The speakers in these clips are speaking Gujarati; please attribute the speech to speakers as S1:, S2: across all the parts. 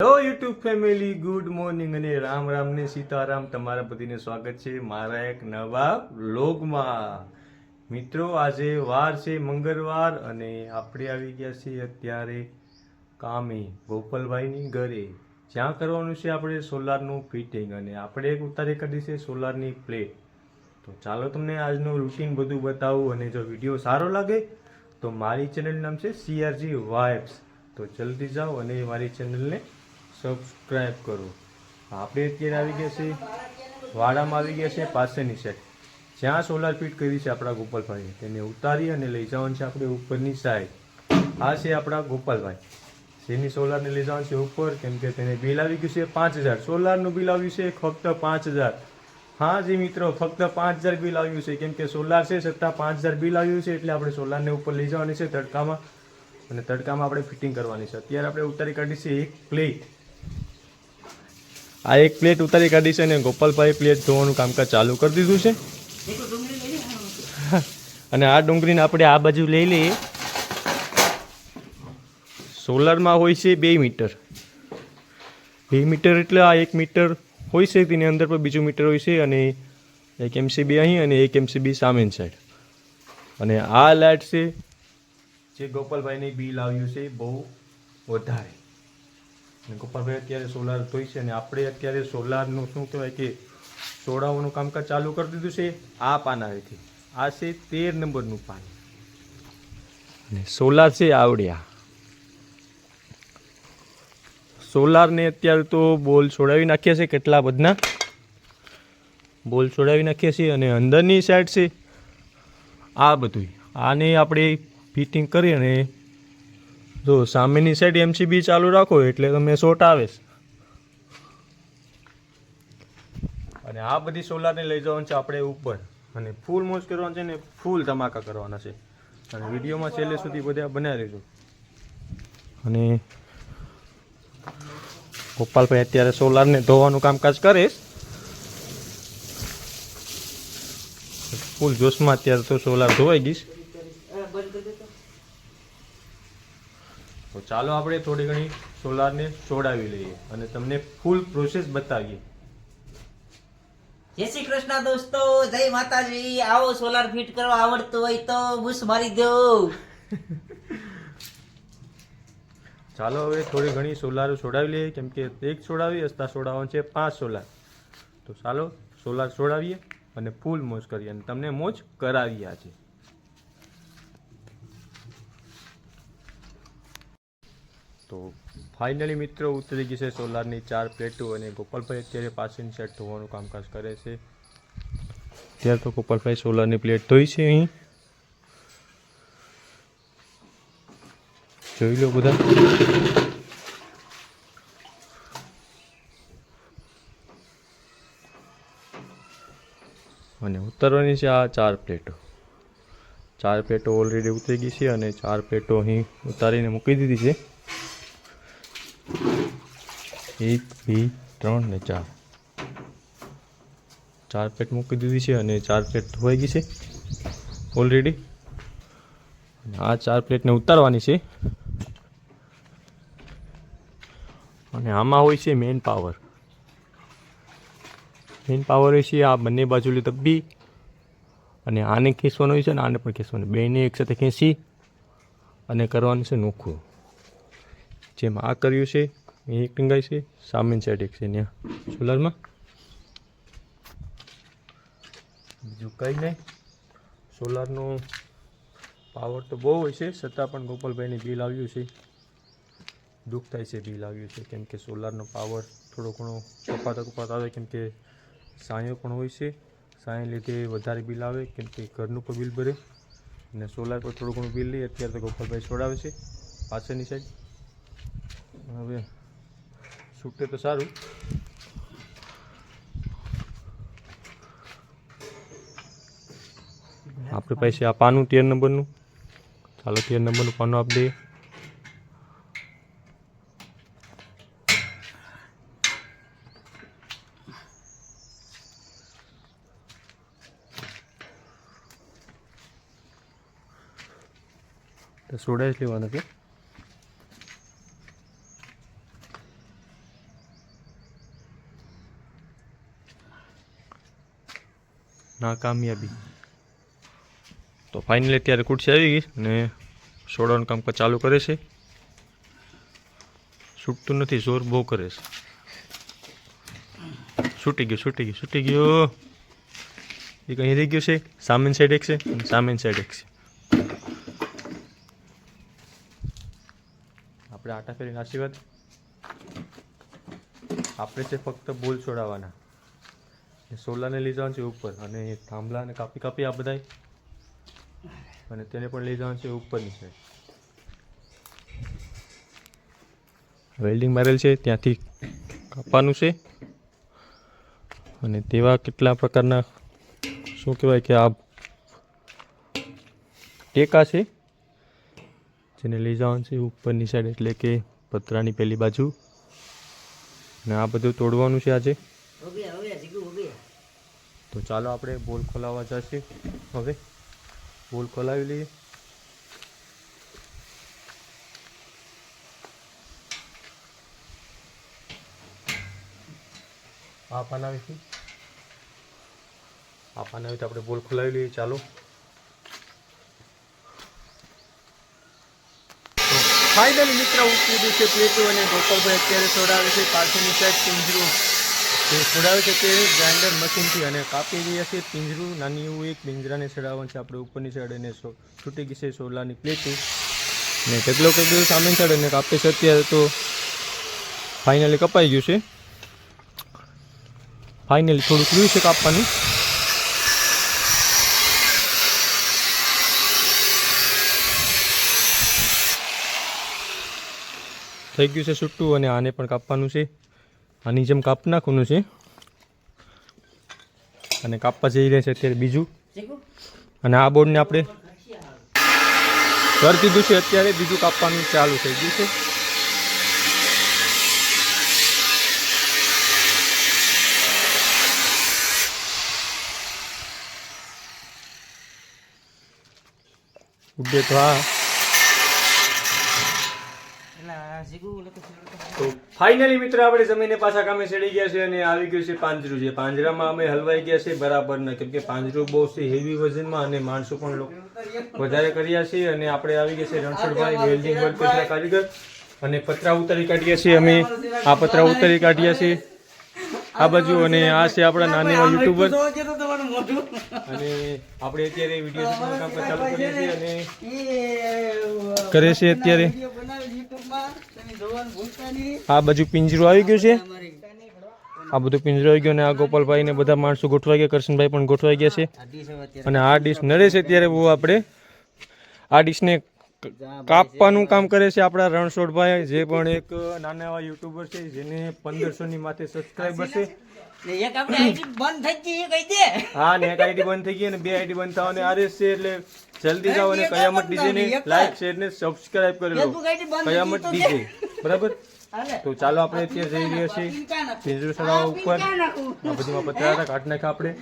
S1: Hello YouTube family, good morning અને રામ રામ ને સીતારામ. તમારા બધીને સ્વાગત છે મારા એક નવા વ્લોગમાં. મિત્રો, આજે વાર છે મંગળવાર અને આપણે આવી ગયા છીએ અત્યારે કામે ગોપાલભાઈની ઘરે, જ્યાં કરવાનું છે આપણે સોલારનું ફિટિંગ અને આપણે એક ઉતારી કાઢી છે સોલારની પ્લેટ. તો ચાલો તમને આજનું રૂટીન બધું બતાવું, અને જો વિડીયો સારો લાગે તો મારી ચેનલ નામ છે CRG વાઇબ્સ, તો જલ્દી જાઓ અને મારી ચેનલને સબસ્ક્રાઈબ કરો. આપણે અત્યારે આવી ગયા છે વાડામાં, આવી ગયા છે પાસેની સાઈડ, જ્યાં સોલાર ફિટ કરી છે આપણા ગોપાલભાઈએ. તેને ઉતારી અને લઈ જવાનું છે આપણે ઉપરની સાઈડ. આ છે આપણા ગોપાલભાઈ, જેની સોલારને લઈ જવાનું છે ઉપર, કેમ કે તેને બિલ આવી ગયું છે 5000. સોલારનું બિલ આવ્યું છે ફક્ત 5000. હા જી મિત્રો, ફક્ત 5000 બિલ આવ્યું છે, કેમ કે સોલાર છે છતાં 5000 બિલ આવ્યું છે. એટલે આપણે સોલારને ઉપર લઈ જવાની છે તડકામાં, અને તડકામાં આપણે ફિટિંગ કરવાની છે. અત્યારે આપણે ઉતારી કાઢી છે એક પ્લેટ. આ એક પ્લેટ ઉતારી કાઢી છે અને ગોપાલભાઈ પ્લેટ ધોવાનું કામકાજ ચાલુ કરી દીધું છે. અને આ ડુંગળીને આપણે આ બાજુ લઈ લઈએ. સોલારમાં હોય છે 2 મીટર. 2 મીટર એટલે આ 1 મીટર હોય છે, તેની અંદર પણ બીજું મીટર હોય છે, અને એક MCB અહીં અને એક MCB સામેની સાઈડ. અને આ લાઇટ છે જે ગોપાલભાઈને બિલ આવ્યું છે બહુ વધારે. અને ગોપાલભાઈ અત્યારે સોલાર ધોઈ છે, અને આપણે અત્યારે સોલારનું શું કહેવાય કે સોડાઓનું કામકાજ ચાલુ કરી દીધું છે. આ પાનાથી આ છે 13 નંબરનું પાન, અને સોલાર છે આવડ્યા. સોલારને અત્યારે તો બોલ છોડાવી નાખ્યા છે, કેટલા બધા બોલ છોડાવી નાખ્યા છે. અને અંદરની સાઈડ છે આ બધું, આને આપણે ફિટિંગ કરી, અને જો સામેની સાઈડ MCB ચાલુ રાખો એટલે તમે શોર્ટ આવે. અને આ બધી સોલારને લઈ જવાનું છે આપણે ઉપર, અને ફૂલ મોજ કરવાનું છે ને ફૂલ ધમાકા કરવાના છે. અને વિડીયોમાં છેલ્લે સુધી બધા બનાવી રહેજો. અને ગોપાલભાઈ અત્યારે સોલારને ધોવાનું કામકાજ કરે, ફૂલ જોશમાં. અત્યારે તો સોલાર ધોવાઈ ગઈશ. તો ચાલો આપણે થોડી ઘણી સોલારને છોડાવી લઈએ અને તમને ફૂલ પ્રોસેસ બતાવીએ.
S2: જય શ્રી કૃષ્ણ દોસ્તો, જય માતાજી. આવો સોલાર ફિટ કરવા આવડતું હોય તો બુશ મારી દો.
S1: ચાલો હવે થોડી ઘણી સોલાર છોડાવી લઈએ, કેમ કે એક છોડાવી હસતા છોડાવવાનું છે 5 સોલાર. તો ચાલો સોલાર છોડાવીએ અને ફૂલ મોજ કરીએ, અને તમને મોજ કરાવીએ આજે. તો ફાઇનલી મિત્રો ઉતરી ગઈ છે સોલારની 4 પ્લેટો, અને ગોપાલભાઈ અત્યારે પાછળની સાઈડ ધોવાનું કામકાજ કરે છે. ત્યારે તો ગોપાલભાઈ સોલારની પ્લેટ ધોઈ છે. અહીં જોઈ લો બધા. અને ઉતારવાની છે આ 4 પ્લેટો. 4 પ્લેટો ઓલરેડી ઉતરી ગઈ છે, અને 4 પ્લેટો અહીં ઉતારીને મૂકી દીધી છે. 1 2 3 ને 4 પ્લેટ મૂકી દીધી છે, અને 4 પ્લેટ ધોવાઈ ગઈ છે ઓલરેડી. અને આ 4 પ્લેટને ઉતારવાની છે. અને આમાં હોય છે મેઇન પાવર. હોય છે આ બંને બાજુ દબ્બી, અને આને ખેંચવાનો હોય છે અને આને પણ ખેંચવાનું. બેને એકસાથે ખેંચી અને કરવાનું છે નોખું. જેમ આ કર્યું છે એ એક ટંગાઈ છે, સામેની સાઈડ એક છે ત્યાં સોલારમાં. બીજું કંઈ નહીં. સોલારનો પાવર તો બહુ હોય છે, છતાં પણ ગોપાલભાઈને બિલ આવ્યું છે. દુઃખ થાય છે બિલ આવ્યું છે, કેમ કે સોલારનો પાવર થોડો ઘણો કપાત આવે, કેમ કે સાંયો પણ હોય છે. સાંય લીધે વધારે બિલ આવે, કેમ કે ઘરનું પણ બિલ ભરે, અને સોલાર પર થોડું ઘણું બિલ લઈએ. અત્યારે તો ગોપાલભાઈ છોડાવે છે પાછળની સાઈડ. હવે છૂટે તો સારું. આપણે પાસે આ પાનું 13 નંબરનું. ચાલો 13 નંબરનું પાનું આપી દઈએ. તો સોડા જ લેવાના છે. નાકામયાબી. તો ફાઇનલી અત્યારે ખુરશી આવી ગઈ ને સોડાનું કામકાજ ચાલુ કરે છે. છૂટતું નથી, જોર બહુ કરે છે. છૂટી ગયો. એ કहीं રહી ગયું છે. સામેની સાઈડ એક છે અને સામેની સાઈડ એક છે. આપણે આટા ફેરીને આશીર્વાદ. આપણે છે ફક્ત બોલ છોડાવવાના. સોલાને લઈ જવાનું છે ઉપર અને થાંભલાને કાપી આ બધાય અને તેને પણ લઈ જવાનું છે ઉપરની સાઈડ. વેલ્ડિંગ મારેલ છે ત્યાંથી કાપવાનું છે અને તેવા કેટલા પ્રકારના શું કહેવાય કે આ ટેકા છે જેને લઈ જવાનું છે ઉપરની સાઈડ, એટલે કે પતરાની પેલી બાજુ. ને આ બધું તોડવાનું છે આજે. તો ચાલો આપણે બોલ ખોલાવવા જશે. હવે બોલ ખોલાવી લઈએ. આ પાનાવીથી આપણે બોલ ખોલાવી લઈએ. ચાલો ફાઇનલી મિત્ર ઉઠી ગયું છે પ્લેટો અને ગોપાલભાઈ અત્યારે છોડાવે છે પાછળની સાઈડ પિંજરું. તે છોડાવે છે તે ગ્રાઇન્ડર મશીનથી અને કાપી રહ્યા છે પિંજરું. નાની એવું એક પિંજરાને ચડાવવાનું છે આપણે ઉપરની સાઈડ અને છૂટી ગઈ છે સોલાની પ્લેટો ને કેટલો સામેની સાઈડ અને કાપે છે અત્યારે. તો ફાઇનલી કપાઈ ગયું છે. ફાઇનલી થોડુંક રહ્યું છે કાપવાનું. થઈ ગયું છે છૂટું અને આને પણ કાપવાનું છે. આની જેમ કાપ નાખવાનું છે અને કાપવા જઈ રહ્યા છે અત્યારે બીજું. અને આ બોર્ડને આપણે કરી દીધું છે. અત્યારે બીજું કાપવાનું ચાલુ થઈ ગયું છે. ઉડે તો હા. તો ફાઇનલી મિત્ર આપણે જમીને પાછા કામે ચડી ગયા છે અને આવી ગયું છે પાંજરું. છે પાંજરામાં અમે હલવાઈ ગયા છે બરાબર ને, કેમ કે પાંજરું બહુ છે હેવી વજનમાં અને માણસો પણ વધારે કર્યા છે. અને આપણે આવી ગયા છે રણછોડભાઈ વેલ્ડિંગ વર્કર્સના કારીગર અને પતરા ઉતારી કાઢ્યા છીએ અમે. આ પતરા ઉતારી કાઢ્યા છે આ બાજુ અને આ છે આપણા નાના યુટ્યુબર. અને આપણે અત્યારે વિડીયો શૂટિંગનું કામ ચાલુ કરીએ છીએ અને કરે છે અત્યારે. આ બાજુ પિંજરું આવી ગયું છે. આ બધું પિંજરું આવી ગયું અને આ ગોપાલભાઈ ને બધા માણસો ગોઠવાઈ ગયા. કરશનભાઈ પણ ગોઠવાઈ ગયા છે અને આ ડીશ નડે છે અત્યારે બહુ. આપણે આ ડીશને કાપવાનું કામ કરે છે આપણા રણછોડભાઈ, જે પણ એક નાના એવા યુટ્યુબર છે જેને 1500 ની માથે સબસ્ક્રાઇબર છે. હા ને એક આઈડી બંધ થઈ ગઈ અને 2 આઈડી બંધ થવાની આરેસ છે. એટલે જલ્દી જાઓ અને કયામત ડીજે ને લાઈક શેર ને સબસ્ક્રાઇબ કરી લો. કયામત ડીજે બરાબર. તો ચાલો આપણે અત્યારે જઈ રહ્યા છીએ પિંજરું ચડાવવા ઉપર. આ બધીમાં પતરા કાઢ નાખ્યા આપણે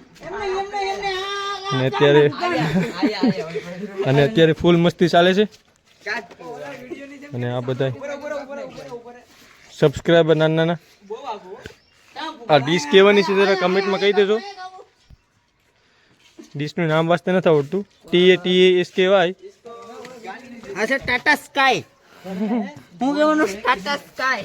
S1: અને અત્યારે ફૂલ મસ્તી ચાલે છે. અને આ બધા સબસ્ક્રાઇબર નાના આ ડીશ કહેવાની છે જરા કમેન્ટમાં કહી દેજો. ડીશનું નામ વાંચતા નથી આવડતું. TATAS કહેવાય.
S2: અચ્છા ટાટા સ્કાય. હું કેવાનું ટાટા સ્કાય.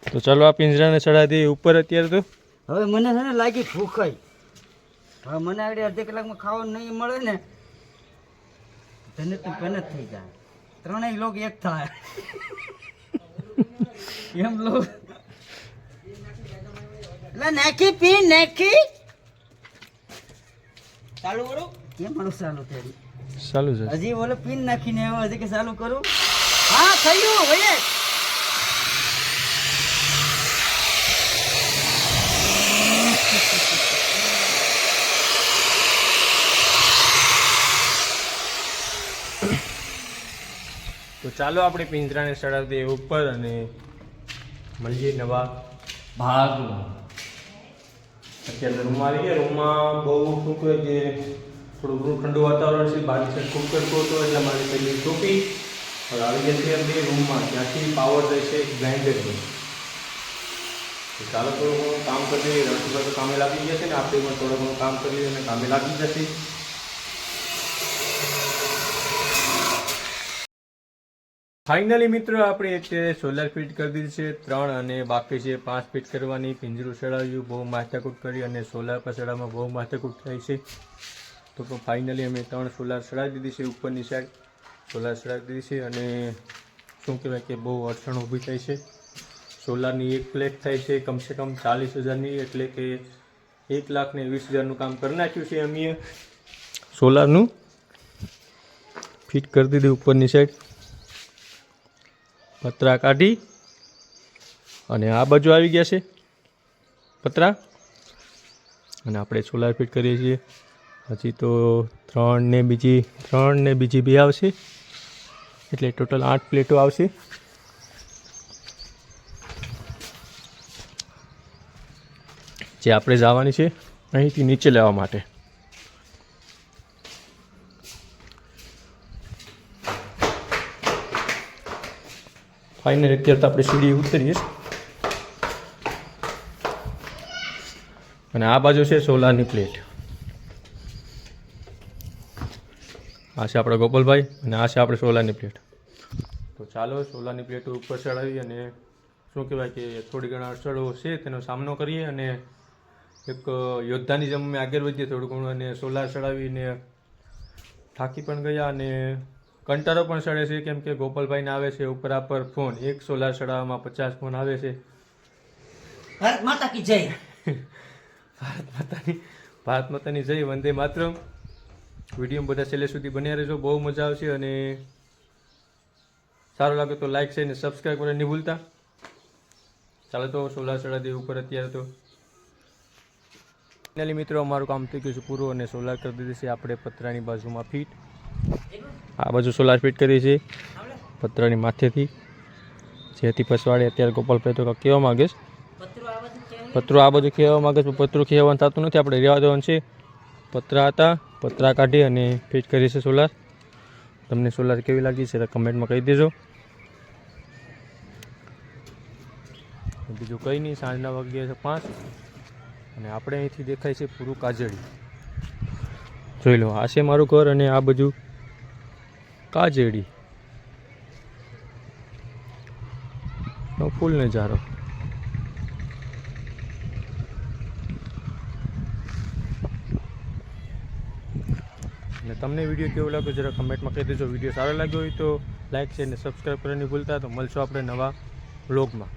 S1: તો ચાલો આ પિંજરાને ચડાવી દઈએ ઉપર અત્યારે. તો
S2: હવે મને છે ને લાગી ભૂખાઈ. હવે મને આગળ અડધી કલાકમાં ખાવાનું નહીં મળે ને જનત થઈ જાય. ત્રણેય લોક એક થાય એમ લોક. એટલે નાખી પી નાખી ચાલુ કરું. કેમ મારું ચાલુ થયું?
S1: ચાલુ છે
S2: હજી બોલે પીન નાખીને હજી કે ચાલુ કરું. હા થયું ભલે.
S1: તો ચાલો આપણે પિંજરાને ચડાવી દઈએ ઉપર અને મળીએ નવા ભાગમાં. અત્યારે રૂમમાં આવી ગયા. રૂમમાં બહુ શું કહે કે થોડું ઘણું ઠંડુ વાતાવરણ છે, બહારની સાઈડ ખૂબ કરતો હતો એટલે મારી પહેલી ટોપી હવે આવી ગયા છે બે રૂમમાં, ત્યાંથી પાવર રહેશે ગ્રાઇન્ડરની. ચાલો થોડું ઘણું કામ કરી દઈએ. રસોઈ તો કામે લાગી જશે ને, આપણે પણ થોડું ઘણું કામ કરી લઈએ અને કામે લાગી જશે. ફાઇનલી મિત્રો આપણે અત્યારે સોલાર ફિટ કરી દીધી છે 3 અને બાકી છે 5 ફિટ કરવાની. પિંજરું ચડાવ્યું, બહુ માથાકૂટ કરી અને સોલાર પર ચડાવવામાં બહુ માથાકૂટ થાય છે. તો ફાઇનલી અમે 3 સોલાર ચડાવી દીધી છે, ઉપરની સાઈડ સોલાર ચડાવી દીધી છે. અને શું કહેવાય કે બહુ અડચણ ઊભી થાય છે. સોલારની એક પ્લેટ થાય છે કમસે કમ 40,000ની, એટલે કે 1,20,000નું કામ કરી નાખ્યું છે. અમે સોલારનું ફિટ કરી દીધું ઉપરની સાઈડ, પતરા કાઢી અને આ બાજુ આવી ગયા છે પતરા, અને આપણે સોલાર ફિટ કરીએ છીએ. હજી તો 3 ને બીજી 2 આવશે, એટલે ટોટલ 8 પ્લેટો આવશે. જે આપણે જવાની છે અહીંથી નીચે લેવા માટે. ફાઇનલ અત્યારે તો આપણે સીડી ઉતરીએ અને આ બાજુ છે સોલારની પ્લેટ. આ છે આપણા ગોપાલભાઈ અને આ છે આપણે સોલારની પ્લેટ. તો ચાલો સોલારની પ્લેટો ઉપર ચડાવી અને શું કહેવાય કે થોડી ઘણા અડચણો છે તેનો સામનો કરીએ અને એક યોદ્ધાની જેમ અમે આગળ વધીએ થોડું ઘણું. અને સોલાર ચડાવીને થાકી પણ ગયા અને કંટાળો પણ ચડે છે, કેમ કે ગોપાલભાઈને આવે છે ઉપર ફોન. એક સોલાર ચડાવવામાં 50 ફોન આવે છે.
S2: ભારત માતા કી જય.
S1: ભારત માતાની જય, વંદે માતરમ. વિડીયો બધા છેલ્લે સુધી બન્યા રહેજો, બહુ મજા આવશે. અને સારું લાગે તો લાઈક છે ને સબસ્ક્રાઈબ કરવાનું નહીં ભૂલતા. ચાલો તો સોલાર ચડાવી દઈએ ઉપર અત્યારે. તો ફાઇનલી મિત્રો અમારું કામ થઈ ગયું છે પૂરું અને સોલાર કરી દીધી છે આપણે પતરાની બાજુમાં ફિટ. આ બાજુ સોલાર ફિટ કરી છે પતરાની માથેથી, જેથી પછવાડે. અત્યારે ગોપાલભાઈ તો કહેવા માગે છે પતરું આ બાજુ ખેવા માગે છે, પતરું ખેવાનું થતું નથી, આપણે રહેવા દેવાનું છે. પતરા હતા, પતરા કાઢી અને ફિટ કરી છે સોલાર. તમને સોલાર કેવી લાગી છે કમેન્ટમાં કહી દેજો. બીજું કંઈ નહીં, સાંજના વાગ્યા છે 5 અને આપણે અહીંથી દેખાય છે પૂરું કાજળી. જોઈ લો, આ છે મારું ઘર અને આ બાજુ કાજળી નો ફૂલ નજારો. અને તમને વિડીયો કેવો લાગ્યો જરા કમેન્ટમાં કહી દેજો. વિડીયો સારો લાગ્યો હોય તો લાઈક છે અને સબસ્ક્રાઈબ કરવાની ભૂલતા. તો મળશો આપણે નવા વ્લોગમાં.